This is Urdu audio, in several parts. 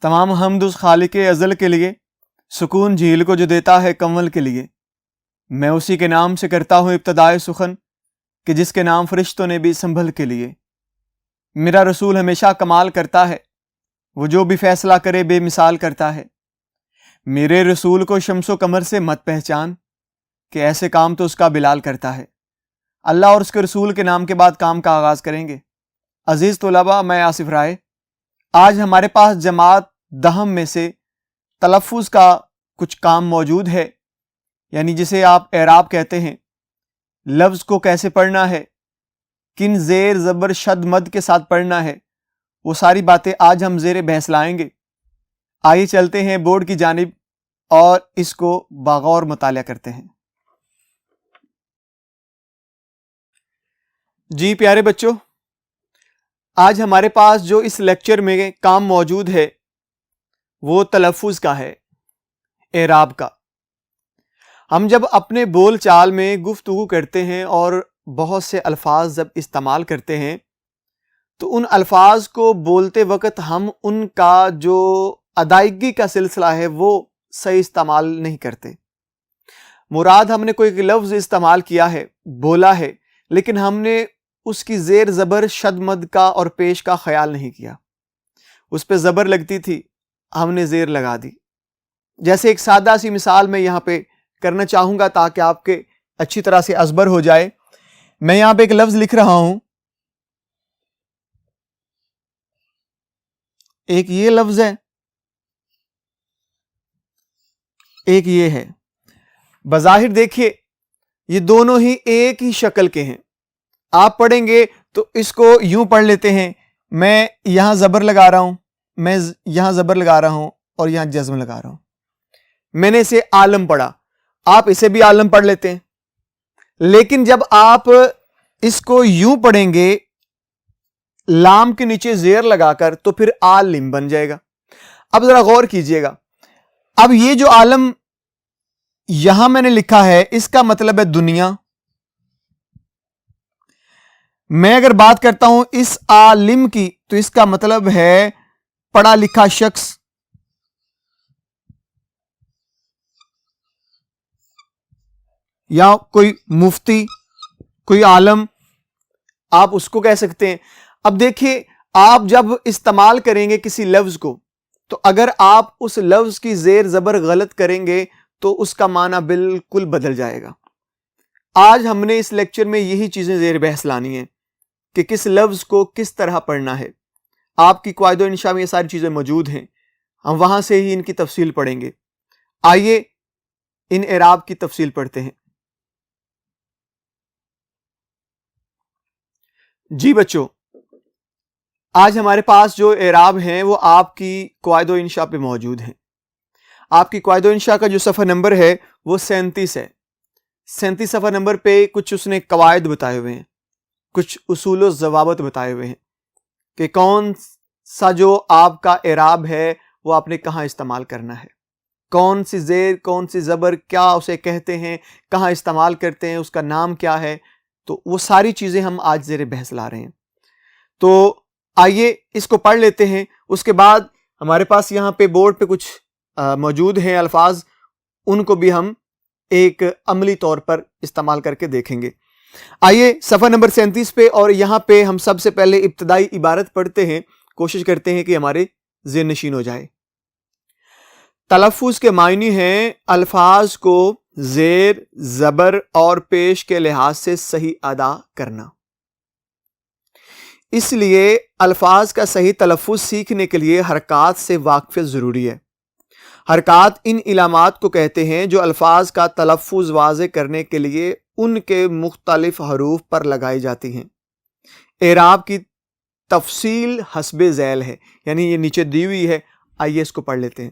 تمام حمد اس خالق ازل کے لیے، سکون جھیل کو جو دیتا ہے کنول کے لیے۔ میں اسی کے نام سے کرتا ہوں ابتدائے سخن، کہ جس کے نام فرشتوں نے بھی سنبھل کے لیے۔ میرا رسول ہمیشہ کمال کرتا ہے، وہ جو بھی فیصلہ کرے بے مثال کرتا ہے۔ میرے رسول کو شمس و قمر سے مت پہچان، کہ ایسے کام تو اس کا بلال کرتا ہے۔ اللہ اور اس کے رسول کے نام کے بعد کام کا آغاز کریں گے۔ عزیز طلباء، میں آصف رائے۔ آج ہمارے پاس جماعت دہم میں سے تلفظ کا کچھ کام موجود ہے، یعنی جسے آپ اعراب کہتے ہیں۔ لفظ کو کیسے پڑھنا ہے، کن زیر زبر شد مد کے ساتھ پڑھنا ہے، وہ ساری باتیں آج ہم زیر بحث لائیں گے۔ آئیے چلتے ہیں بورڈ کی جانب اور اس کو باغور مطالعہ کرتے ہیں۔ جی پیارے بچوں، آج ہمارے پاس جو اس لیکچر میں کام موجود ہے وہ تلفظ کا ہے، اعراب کا۔ ہم جب اپنے بول چال میں گفتگو کرتے ہیں اور بہت سے الفاظ جب استعمال کرتے ہیں تو ان الفاظ کو بولتے وقت ہم ان کا جو ادائیگی کا سلسلہ ہے وہ صحیح استعمال نہیں کرتے۔ مراد ہم نے کوئی لفظ استعمال کیا ہے، بولا ہے، لیکن ہم نے اس کی زیر زبر شد مد کا اور پیش کا خیال نہیں کیا۔ اس پہ زبر لگتی تھی، ہم نے زیر لگا دی۔ جیسے ایک سادہ سی مثال میں یہاں پہ کرنا چاہوں گا تاکہ آپ کے اچھی طرح سے ازبر ہو جائے۔ میں یہاں پہ ایک لفظ لکھ رہا ہوں، ایک یہ لفظ ہے، ایک یہ ہے۔ بظاہر دیکھیے یہ دونوں ہی ایک ہی شکل کے ہیں۔ آپ پڑھیں گے تو اس کو یوں پڑھ لیتے ہیں، میں یہاں زبر لگا رہا ہوں، میں یہاں زبر لگا رہا ہوں اور یہاں جزم لگا رہا ہوں۔ میں نے اسے عالم پڑھا، آپ اسے بھی عالم پڑھ لیتے ہیں۔ لیکن جب آپ اس کو یوں پڑھیں گے لام کے نیچے زیر لگا کر تو پھر عالم بن جائے گا۔ اب ذرا غور کیجئے گا، اب یہ جو عالم یہاں میں نے لکھا ہے اس کا مطلب ہے دنیا۔ میں اگر بات کرتا ہوں اس عالم کی تو اس کا مطلب ہے پڑھا لکھا شخص۔ یا کوئی مفتی، کوئی عالم، آپ اس کو کہہ سکتے ہیں۔ اب دیکھیے آپ جب استعمال کریں گے کسی لفظ کو تو اگر آپ اس لفظ کی زیر زبر غلط کریں گے تو اس کا معنی بالکل بدل جائے گا۔ آج ہم نے اس لیکچر میں یہی چیزیں زیر بحث لانی ہیں کہ کس لفظ کو کس طرح پڑھنا ہے۔ آپ کی قواعد و انشاء میں یہ ساری چیزیں موجود ہیں، ہم وہاں سے ہی ان کی تفصیل پڑھیں گے۔ آئیے ان اعراب کی تفصیل پڑھتے ہیں۔ جی بچوں، آج ہمارے پاس جو اعراب ہیں وہ آپ کی قواعد و انشاء پہ موجود ہیں۔ آپ کی قواعد و انشاء کا جو صفحہ نمبر ہے وہ 37 ہے۔ 37 صفحہ نمبر پہ کچھ اس نے قواعد بتائے ہوئے ہیں، کچھ اصول و ضوابط بتائے ہوئے ہیں کہ کون سا جو آپ کا اعراب ہے وہ آپ نے کہاں استعمال کرنا ہے، کون سی زیر، کون سی زبر، کیا اسے کہتے ہیں، کہاں استعمال کرتے ہیں، اس کا نام کیا ہے۔ تو وہ ساری چیزیں ہم آج زیر بحث لا رہے ہیں۔ تو آئیے اس کو پڑھ لیتے ہیں۔ اس کے بعد ہمارے پاس یہاں پہ بورڈ پہ کچھ موجود ہیں الفاظ، ان کو بھی ہم ایک عملی طور پر استعمال کر کے دیکھیں گے۔ آئیے صفحہ نمبر 37 پہ، اور یہاں پہ ہم سب سے پہلے ابتدائی عبارت پڑھتے ہیں، کوشش کرتے ہیں کہ ہمارے ذہن نشین ہو جائے۔ تلفظ کے معنی ہیں الفاظ کو زیر، زبر اور پیش کے لحاظ سے صحیح ادا کرنا۔ اس لیے الفاظ کا صحیح تلفظ سیکھنے کے لیے حرکات سے واقفیت ضروری ہے۔ حرکات ان علامات کو کہتے ہیں جو الفاظ کا تلفظ واضح کرنے کے لیے ان کے مختلف حروف پر لگائی جاتی ہیں۔ اعراب کی تفصیل حسب ذیل ہے، یعنی یہ نیچے دی ہوئی ہے، آئیے اس کو پڑھ لیتے ہیں۔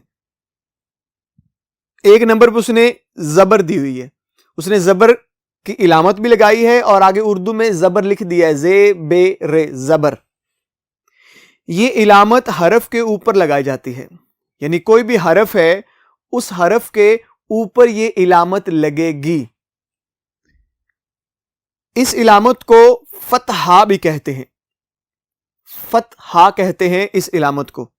ایک نمبر پر اس نے زبر دی ہوئی ہے، اس نے زبر کی علامت بھی لگائی ہے اور آگے اردو میں زبر لکھ دیا ہے، زے بے رے، زبر۔ یہ علامت حرف کے اوپر لگائی جاتی ہے، یعنی کوئی بھی حرف ہے اس حرف کے اوپر یہ علامت لگے گی۔ اس علامت کو فتحہ بھی کہتے ہیں، فتحہ کہتے ہیں اس علامت کو۔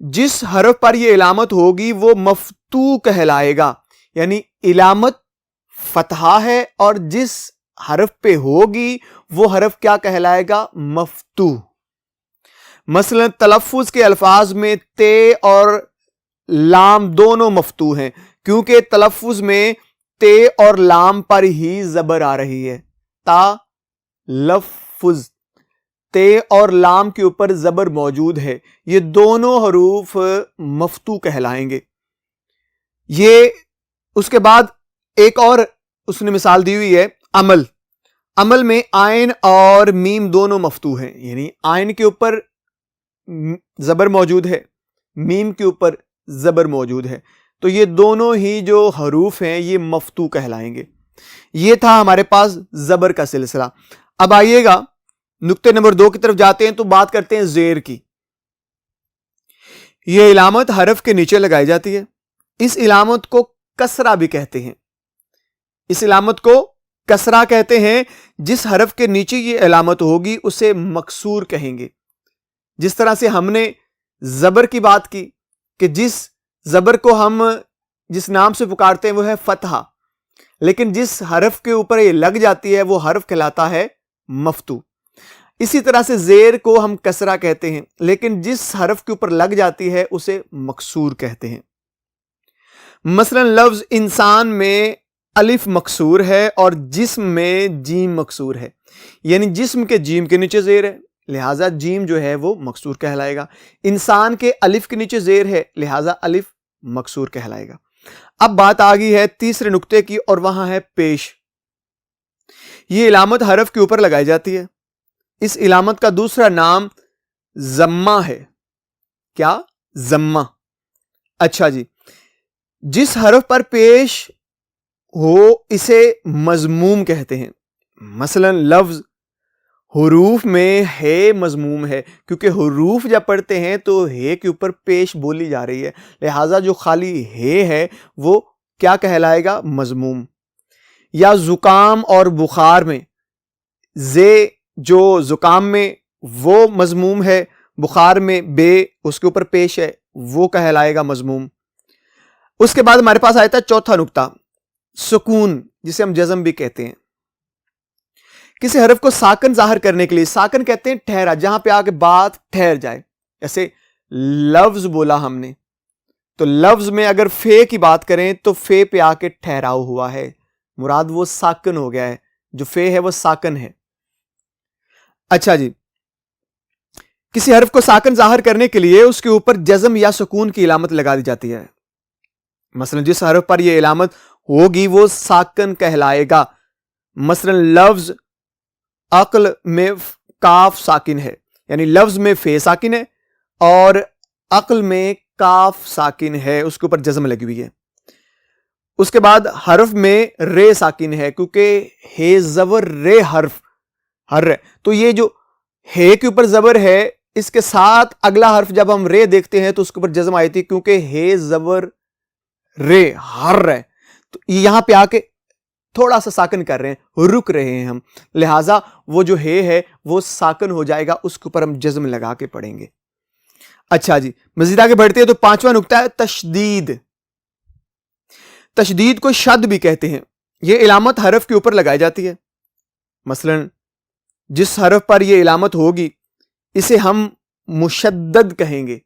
جس حرف پر یہ علامت ہوگی وہ مفتو کہلائے گا، یعنی علامت فتحہ ہے اور جس حرف پہ ہوگی وہ حرف کیا کہلائے گا؟ مفتو۔ مثلا تلفظ کے الفاظ میں تے اور لام دونوں مفتو ہیں، کیونکہ تلفظ میں تے اور لام پر ہی زبر آ رہی ہے۔ تا لفظ، تے اور لام کے اوپر زبر موجود ہے، یہ دونوں حروف مفتو کہلائیں گے۔ یہ اس کے بعد ایک اور اس نے مثال دی ہوئی ہے، عمل۔ عمل میں آئین اور میم دونوں مفتو ہیں، یعنی آئین کے اوپر زبر موجود ہے، میم کے اوپر زبر موجود ہے، تو یہ دونوں ہی جو حروف ہیں یہ مفتو کہلائیں گے۔ یہ تھا ہمارے پاس زبر کا سلسلہ۔ اب آئیے گا نقطے نمبر 2 کی طرف جاتے ہیں تو بات کرتے ہیں زیر کی۔ یہ علامت حرف کے نیچے لگائی جاتی ہے، اس علامت کو کسرہ بھی کہتے ہیں۔ اس علامت کو کسرہ کہتے ہیں، جس حرف کے نیچے یہ علامت ہوگی اسے مکسور کہیں گے۔ جس طرح سے ہم نے زبر کی بات کی کہ جس زبر کو ہم جس نام سے پکارتے ہیں وہ ہے فتحہ، لیکن جس حرف کے اوپر یہ لگ جاتی ہے وہ حرف کہلاتا ہے مفتو۔ اسی طرح سے زیر کو ہم کسرہ کہتے ہیں، لیکن جس حرف کے اوپر لگ جاتی ہے اسے مکسور کہتے ہیں۔ مثلا لفظ انسان میں الف مکسور ہے اور جسم میں جیم مکسور ہے، یعنی جسم کے جیم کے نیچے زیر ہے، لہٰذا جیم جو ہے وہ مکسور کہلائے گا۔ انسان کے الف کے نیچے زیر ہے، لہٰذا الف مکسور کہلائے گا۔ اب بات آ گئی ہے تیسرے نقطے کی، اور وہاں ہے پیش۔ یہ علامت حرف کے اوپر لگائی جاتی ہے، اس علامت کا دوسرا نام ضمہ ہے۔ کیا؟ ضمہ۔ اچھا جی، جس حرف پر پیش ہو اسے مضموم کہتے ہیں۔ مثلا لفظ حروف میں ہے مضموم ہے، کیونکہ حروف جب پڑھتے ہیں تو ہے کے اوپر پیش بولی جا رہی ہے، لہٰذا جو خالی ہے وہ کیا کہلائے گا؟ مضموم۔ یا زکام اور بخار میں زے جو زکام میں وہ مضموم ہے، بخار میں بے اس کے اوپر پیش ہے، وہ کہلائے گا مضموم۔ اس کے بعد ہمارے پاس آیا تھا چوتھا نقطہ، سکون، جسے ہم جزم بھی کہتے ہیں۔ کسی حرف کو ساکن ظاہر کرنے کے لیے، ساکن کہتے ہیں ٹھہرا، جہاں پہ آگے بات ٹھہر جائے۔ جیسے لفظ بولا ہم نے، تو لفظ میں اگر فے کی بات کریں تو فے پہ آ کے ٹھہراؤ ہوا ہے، مراد وہ ساکن ہو گیا ہے، جو فے ہے وہ ساکن ہے۔ اچھا جی، کسی حرف کو ساکن ظاہر کرنے کے لیے اس کے اوپر جزم یا سکون کی علامت لگا دی جاتی ہے۔ مثلا جس حرف پر یہ علامت ہوگی وہ ساکن کہلائے گا۔ مثلا لفظ عقل میں کاف ساکن ہے، یعنی لفظ میں فے ساکن ہے اور عقل میں کاف ساکن ہے، اس کے اوپر جزم لگی ہوئی ہے۔ اس کے بعد حرف میں رے ساکن ہے، کیونکہ ہے زبر رے حرف ہر ہے، تو یہ جو ہے کے اوپر زبر ہے اس کے ساتھ اگلا حرف جب ہم رے دیکھتے ہیں تو اس کے اوپر جزم آئی تھی، کیونکہ ہے زبر رے ہر ہے، تو یہاں پہ آ کے تھوڑا سا ساکن کر رہے ہیں، رک رہے ہیں ہم، لہٰذا وہ جو ہے وہ ساکن ہو جائے گا، اس کے اوپر ہم جزم لگا کے پڑھیں گے۔ اچھا جی، مزید آگے بڑھتے ہیں تو پانچواں نقطہ ہے تشدید۔ تشدید کو شد بھی کہتے ہیں، یہ علامت حرف کے اوپر لگائی جاتی ہے۔ مثلا جس حرف پر یہ علامت ہوگی اسے ہم مشدد کہیں گے،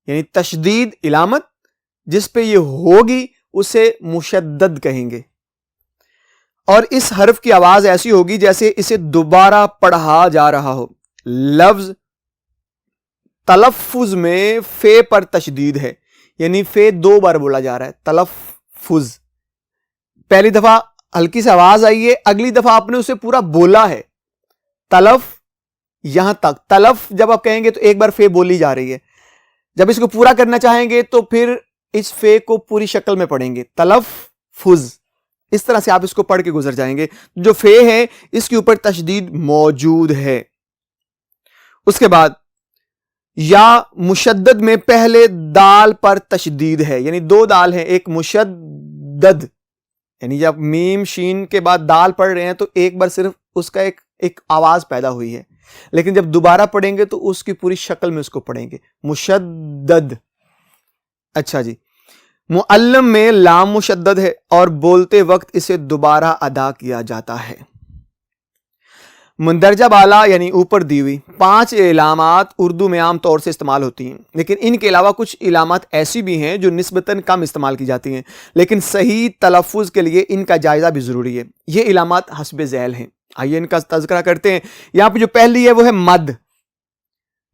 یعنی تشدید علامت، جس پہ یہ ہوگی اسے مشدد کہیں گے، اور اس حرف کی آواز ایسی ہوگی جیسے اسے دوبارہ پڑھا جا رہا ہو۔ لفظ تلفظ میں فے پر تشدید ہے، یعنی فے 2 بار بولا جا رہا ہے۔ تلفظ، پہلی دفعہ ہلکی سے آواز آئی ہے، اگلی دفعہ آپ نے اسے پورا بولا ہے۔ تلف یہاں تک، تلف جب آپ کہیں گے تو ایک بار فے بولی جا رہی ہے، جب اس کو پورا کرنا چاہیں گے تو پھر اس فے کو پوری شکل میں پڑھیں گے، تلفظ، اس طرح سے آپ اس کو پڑھ کے گزر جائیں گے۔ جو فے ہے اس کے اوپر تشدید موجود ہے۔ اس کے بعد یا مشدد میں پہلے دال پر تشدید ہے، یعنی 2 دال ہیں، ایک مشدد، یعنی جب میم شین کے بعد دال پڑھ رہے ہیں تو ایک بار صرف اس کا ایک آواز پیدا ہوئی ہے، لیکن جب دوبارہ پڑھیں گے تو اس کی پوری شکل میں اس کو پڑھیں گے، مشدد۔ اچھا جی، معلم میں لام مشدد ہے اور بولتے وقت اسے دوبارہ ادا کیا جاتا ہے۔ مندرجہ بالا یعنی اوپر دی ہوئی 5 علامات اردو میں عام طور سے استعمال ہوتی ہیں، لیکن ان کے علاوہ کچھ علامات ایسی بھی ہیں جو نسبتاً کم استعمال کی جاتی ہیں، لیکن صحیح تلفظ کے لیے ان کا جائزہ بھی ضروری ہے۔ یہ علامات حسب ذیل ہیں، آئیے ان کا تذکرہ کرتے ہیں۔ یہاں پہ جو پہلی ہے وہ ہے مد۔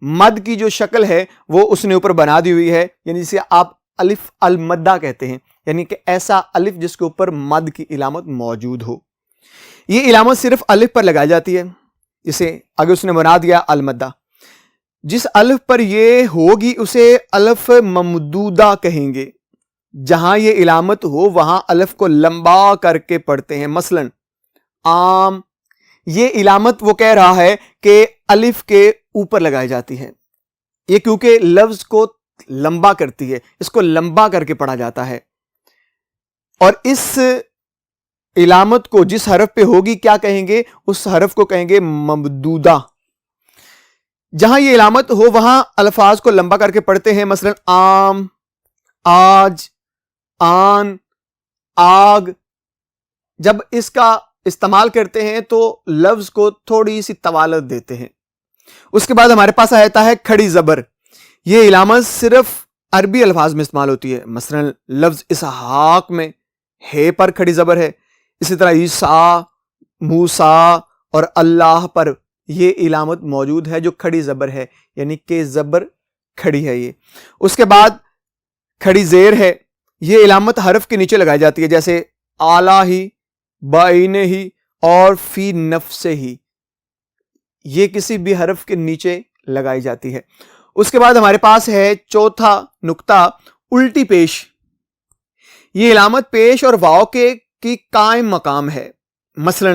مد کی جو شکل ہے وہ اس نے اوپر بنا دی ہوئی ہے، یعنی جسے آپ الف المدہ کہتے ہیں، یعنی کہ ایسا الف جس کے اوپر مد کی علامت موجود ہو۔ یہ علامت صرف الف پر لگائی جاتی ہے، جسے اگر اس نے بنا دیا المدہ، جس الف پر یہ ہوگی اسے الف ممدودہ کہیں گے۔ جہاں یہ علامت ہو وہاں الف کو لمبا کر کے پڑھتے ہیں، مثلا عام۔ یہ علامت وہ کہہ رہا ہے کہ الف کے اوپر لگائی جاتی ہے، یہ کیونکہ لفظ کو لمبا کرتی ہے، اس کو لمبا کر کے پڑھا جاتا ہے۔ اور اس علامت کو جس حرف پہ ہوگی کیا کہیں گے؟ اس حرف کو کہیں گے ممدودہ۔ جہاں یہ علامت ہو وہاں الفاظ کو لمبا کر کے پڑھتے ہیں، مثلا عام، آج، آن، آگ۔ جب اس کا استعمال کرتے ہیں تو لفظ کو تھوڑی سی طوالت دیتے ہیں۔ اس کے بعد ہمارے پاس آتا ہے کھڑی زبر۔ یہ علامت صرف عربی الفاظ میں استعمال ہوتی ہے، مثلا لفظ اسحاق میں ہے پر کھڑی زبر ہے، اسی طرح عیسیٰ، موسیٰ اور اللہ پر یہ علامت موجود ہے جو کھڑی زبر ہے، یعنی کہ زبر کھڑی ہے یہ۔ اس کے بعد کھڑی زیر ہے، یہ علامت حرف کے نیچے لگائی جاتی ہے، جیسے اعلیٰ ہی، بائن ہی اور فی نفس ہی، یہ کسی بھی حرف کے نیچے لگائی جاتی ہے۔ اس کے بعد ہمارے پاس ہے چوتھا نقطہ، الٹی پیش۔ یہ علامت پیش اور واو کے کی قائم مقام ہے، مثلا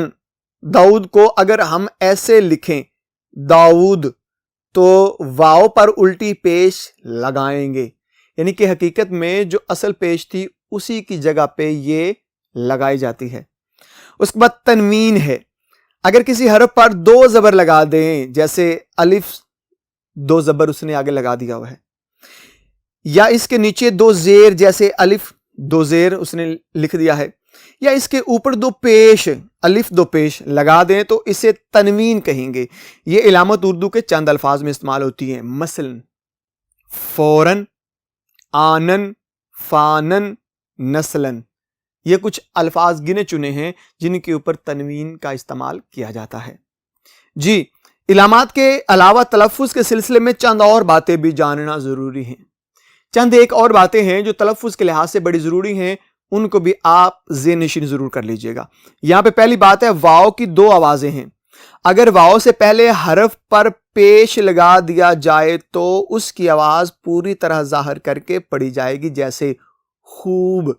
داؤد کو اگر ہم ایسے لکھیں داؤد تو واو پر الٹی پیش لگائیں گے، یعنی کہ حقیقت میں جو اصل پیش تھی اسی کی جگہ پہ یہ لگائی جاتی ہے۔ اس کے بعد تنوین ہے، اگر کسی حرف پر 2 زبر لگا دیں، جیسے الف 2 زبر اس نے آگے لگا دیا ہوا ہے، یا اس کے نیچے 2 زیر جیسے الف 2 زیر اس نے لکھ دیا ہے، یا اس کے اوپر 2 پیش الف 2 پیش لگا دیں تو اسے تنوین کہیں گے۔ یہ علامت اردو کے چند الفاظ میں استعمال ہوتی ہے، مثلا فوراً، آنن، فانن، نسلن۔ یہ کچھ الفاظ گنے چنے ہیں جن کے اوپر تنوین کا استعمال کیا جاتا ہے۔ جی، علامات کے علاوہ تلفظ کے سلسلے میں چند اور باتیں بھی جاننا ضروری ہیں۔ چند ایک اور باتیں ہیں جو تلفظ کے لحاظ سے بڑی ضروری ہیں، ان کو بھی آپ ذہن نشین ضرور کر لیجئے گا۔ یہاں پہ پہلی بات ہے، واو کی 2 آوازیں ہیں۔ اگر واو سے پہلے حرف پر پیش لگا دیا جائے تو اس کی آواز پوری طرح ظاہر کر کے پڑھی جائے گی، جیسے خوب،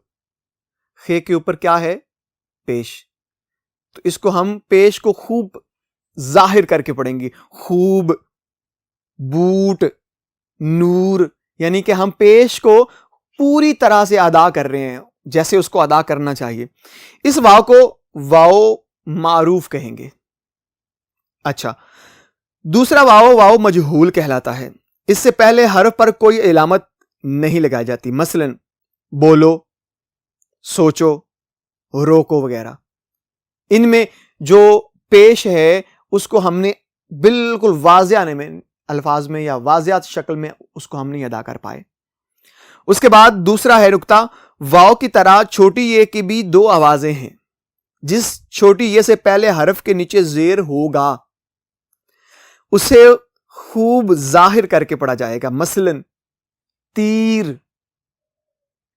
خے کے اوپر کیا ہے؟ پیش، تو اس کو ہم پیش کو خوب ظاہر کر کے پڑھیں گے، خوب، بوٹ، نور، یعنی کہ ہم پیش کو پوری طرح سے ادا کر رہے ہیں جیسے اس کو ادا کرنا چاہیے۔ اس واو کو واو معروف کہیں گے۔ اچھا، دوسرا واو واو مجہول کہلاتا ہے، اس سے پہلے حرف پر کوئی علامت نہیں لگائی جاتی، مثلا بولو، سوچو، روکو وغیرہ۔ ان میں جو پیش ہے اس کو ہم نے بالکل واضح میں الفاظ میں یا واضح شکل میں اس کو ہم نہیں ادا کر پائے۔ اس کے بعد دوسرا ہے نقطہ، واو کی طرح چھوٹی یہ کی بھی 2 آوازیں ہیں۔ جس چھوٹی یہ سے پہلے حرف کے نیچے زیر ہوگا اسے خوب ظاہر کر کے پڑھا جائے گا، مثلا تیر،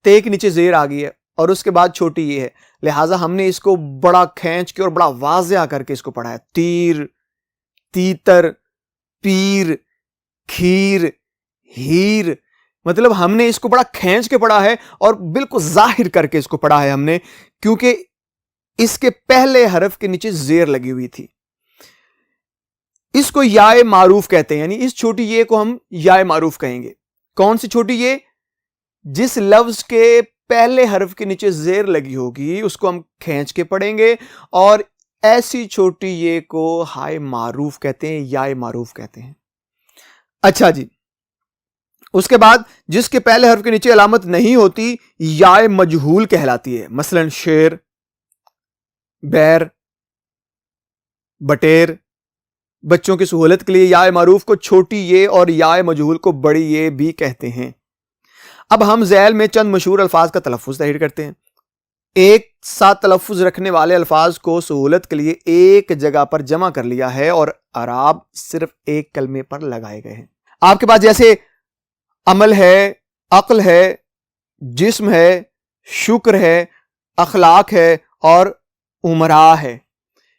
تے کے نیچے زیر آ گئی ہے اور اس کے بعد چھوٹی یہ ہے، لہٰذا ہم نے اس کو بڑا کھینچ کے اور بڑا واضح کر کے اس کو پڑھا ہے، تیر، تیتر، پیر، کھیر، ہیر۔ مطلب ہم نے اس کو بڑا کھینچ کے پڑھا ہے اور بالکل ظاہر کر کے اس کو پڑھا ہے ہم نے، کیونکہ اس کے پہلے حرف کے نیچے زیر لگی ہوئی تھی۔ اس کو یائے معروف کہتے ہیں، یعنی اس چھوٹی یہ کو ہم یائے معروف کہیں گے۔ کون سی چھوٹی یہ؟ جس لفظ کے پہلے حرف کے نیچے زیر لگی ہوگی اس کو ہم کھینچ کے پڑھیں گے، اور ایسی چھوٹی یہ کو ہائے معروف کہتے ہیں یا معروف کہتے ہیں. اچھا جی، اس کے بعد جس کے پہلے حرف کے نیچے علامت نہیں ہوتی یا مجہول کہلاتی ہے. مثلا شیر، بیر، بٹیر. بچوں کی سہولت کے لیے یا معروف کو چھوٹی یہ اور یا مجہول کو بڑی یہ بھی کہتے ہیں. اب ہم ذیل میں چند مشہور الفاظ کا تلفظ ظاہر کرتے ہیں. ایک ساتھ تلفظ رکھنے والے الفاظ کو سہولت کے لیے ایک جگہ پر جمع کر لیا ہے اور اعراب صرف ایک کلمے پر لگائے گئے ہیں. آپ کے پاس جیسے عمل ہے، عقل ہے، جسم ہے، شکر ہے، اخلاق ہے اور عمرا ہے.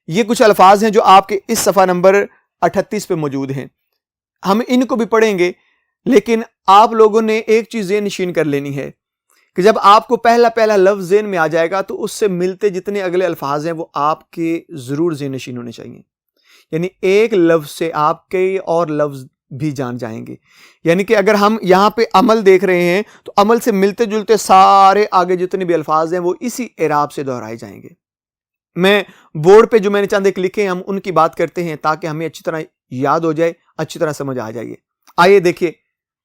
یہ کچھ الفاظ ہیں جو آپ کے اس صفحہ نمبر 38 پہ موجود ہیں. ہم ان کو بھی پڑھیں گے، لیکن آپ لوگوں نے ایک چیز ذہن نشین کر لینی ہے کہ جب آپ کو پہلا لفظ ذہن میں آ جائے گا تو اس سے ملتے جتنے اگلے الفاظ ہیں وہ آپ کے ضرور ذہن نشین ہونے چاہیے. یعنی ایک لفظ سے آپ کئی اور لفظ بھی جان جائیں گے. یعنی کہ اگر ہم یہاں پہ عمل دیکھ رہے ہیں تو عمل سے ملتے جلتے سارے آگے جتنے بھی الفاظ ہیں وہ اسی اعراب سے دہرائے جائیں گے. میں بورڈ پہ جو میں نے چند ایک لکھے ہیں ہم ان کی بات کرتے ہیں تاکہ ہمیں اچھی طرح یاد ہو جائے، اچھی طرح سمجھ آ جائے. آئیے دیکھیے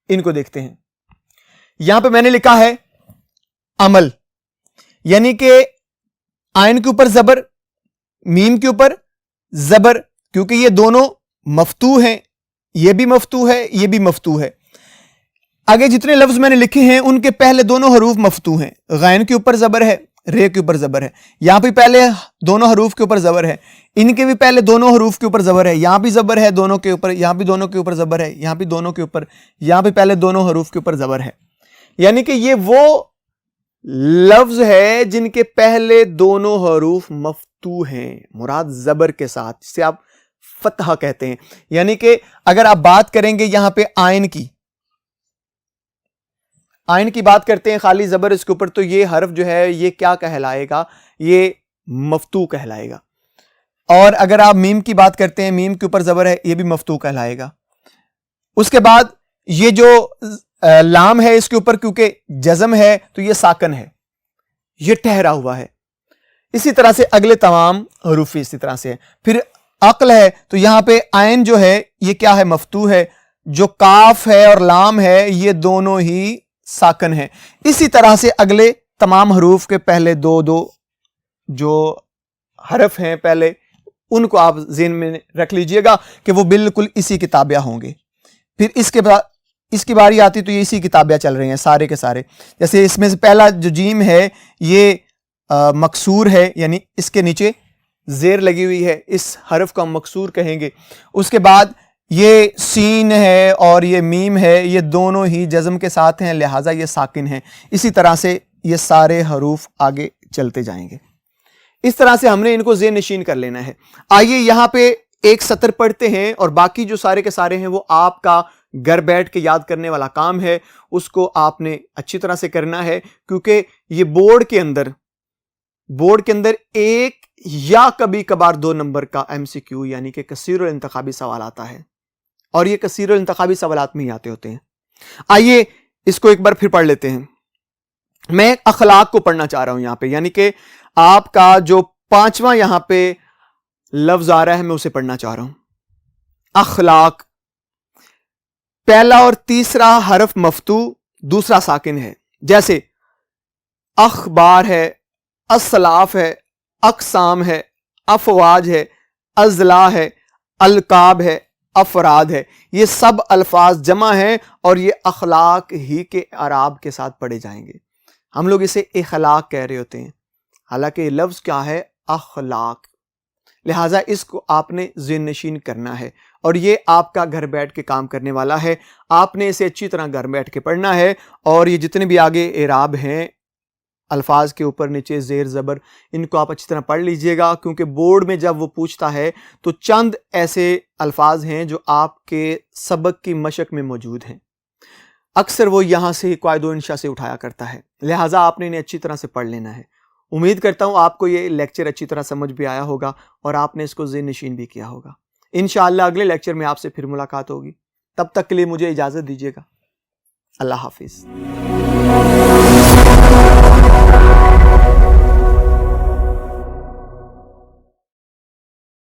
ان کو دیکھتے ہیں. یہاں پہ میں نے لکھا ہے عمل، یعنی کہ عین کے اوپر زبر، میم کے اوپر زبر، کیونکہ یہ دونوں مفتوح ہیں، یہ بھی مفتوح ہے، یہ بھی مفتوح ہے. آگے جتنے لفظ میں نے لکھے ہیں ان کے پہلے دونوں حروف مفتوح ہیں. غین کے اوپر زبر ہے، رے کے اوپر زبر ہے. یہاں پہ پہلے دونوں حروف کے اوپر زبر ہے، ان کے بھی پہلے دونوں حروف کے اوپر زبر ہے. یہاں بھی زبر ہے دونوں کے اوپر، یہاں بھی دونوں کے اوپر زبر ہے، یہاں بھی دونوں کے اوپر، یہاں پہ پہلے دونوں حروف کے اوپر زبر ہے. یعنی کہ یہ وہ لفظ ہے جن کے پہلے دونوں حروف مفتوح ہیں، مراد زبر کے ساتھ، جسے آپ فتح کہتے ہیں. یعنی کہ اگر آپ بات کریں گے یہاں پہ آئین کی بات کرتے ہیں خالی زبر اس کے اوپر، تو یہ حرف جو ہے یہ کیا کہلائے گا؟ یہ مفتوح کہلائے گا. اور اگر آپ میم کی بات کرتے ہیں، میم کے اوپر زبر ہے، یہ بھی مفتوح کہلائے گا. اس کے بعد یہ جو لام ہے اس کے اوپر کیونکہ جزم ہے تو یہ ساکن ہے، یہ ٹھہرا ہوا ہے. اسی طرح سے اگلے تمام حروف اسی طرح سے ہے. پھر عقل ہے تو یہاں پہ عین جو ہے یہ کیا ہے؟ مفتوح ہے. جو کاف ہے اور لام ہے یہ دونوں ہی ساکن ہیں. اسی طرح سے اگلے تمام حروف کے پہلے دو جو حرف ہیں پہلے ان کو آپ ذہن میں رکھ لیجئے گا کہ وہ بالکل اسی کی تابع ہوں گے. پھر اس کے بعد اس کی باری آتی تو یہ اسی کی تابع چل رہے ہیں سارے کے سارے. جیسے اس میں سے پہلا جو جیم ہے یہ مکسور ہے، یعنی اس کے نیچے زیر لگی ہوئی ہے، اس حرف کو ہم مکسور کہیں گے. اس کے بعد یہ سین ہے اور یہ میم ہے، یہ دونوں ہی جزم کے ساتھ ہیں لہٰذا یہ ساکن ہیں. اسی طرح سے یہ سارے حروف آگے چلتے جائیں گے. اس طرح سے ہم نے ان کو ذہن نشین کر لینا ہے. آئیے یہاں پہ ایک سطر پڑھتے ہیں اور باقی جو سارے کے سارے ہیں وہ آپ کا گھر بیٹھ کے یاد کرنے والا کام ہے. اس کو آپ نے اچھی طرح سے کرنا ہے کیونکہ یہ بورڈ کے اندر ایک یا کبھی کبھار 2 نمبر کا MCQ یعنی کہ کثیر الانتخابی سوال آتا ہے اور یہ کثیر الانتخابی سوالات میں ہی آتے ہوتے ہیں. آئیے اس کو ایک بار پھر پڑھ لیتے ہیں. میں اخلاق کو پڑھنا چاہ رہا ہوں یہاں پہ، یعنی کہ آپ کا جو 5واں یہاں پہ لفظ آ رہا ہے میں اسے پڑھنا چاہ رہا ہوں. اخلاق، پہلا اور تیسرا حرف مفتوح، دوسرا ساکن ہے. جیسے اخبار ہے، اسلاف ہے، اقسام ہے، افواج ہے، اضلاع ہے، القاب ہے، افراد ہے. یہ سب الفاظ جمع ہیں اور یہ اخلاق ہی کے اعراب کے ساتھ پڑھے جائیں گے. ہم لوگ اسے اخلاق کہہ رہے ہوتے ہیں، حالانکہ یہ لفظ کیا ہے؟ اخلاق. لہٰذا اس کو آپ نے ذہن نشین کرنا ہے اور یہ آپ کا گھر بیٹھ کے کام کرنے والا ہے. آپ نے اسے اچھی طرح گھر بیٹھ کے پڑھنا ہے اور یہ جتنے بھی آگے اعراب ہیں الفاظ کے اوپر نیچے زیر زبر، ان کو آپ اچھی طرح پڑھ لیجئے گا کیونکہ بورڈ میں جب وہ پوچھتا ہے تو چند ایسے الفاظ ہیں جو آپ کے سبق کی مشق میں موجود ہیں. اکثر وہ یہاں سے قواعد و انشاء سے اٹھایا کرتا ہے، لہٰذا آپ نے انہیں اچھی طرح سے پڑھ لینا ہے. امید کرتا ہوں آپ کو یہ لیکچر اچھی طرح سمجھ بھی آیا ہوگا اور آپ نے اس کو ذہن نشین بھی کیا ہوگا. انشاءاللہ اگلے لیکچر میں آپ سے پھر ملاقات ہوگی. تب تک کے لیے مجھے اجازت دیجیے گا. اللہ حافظ.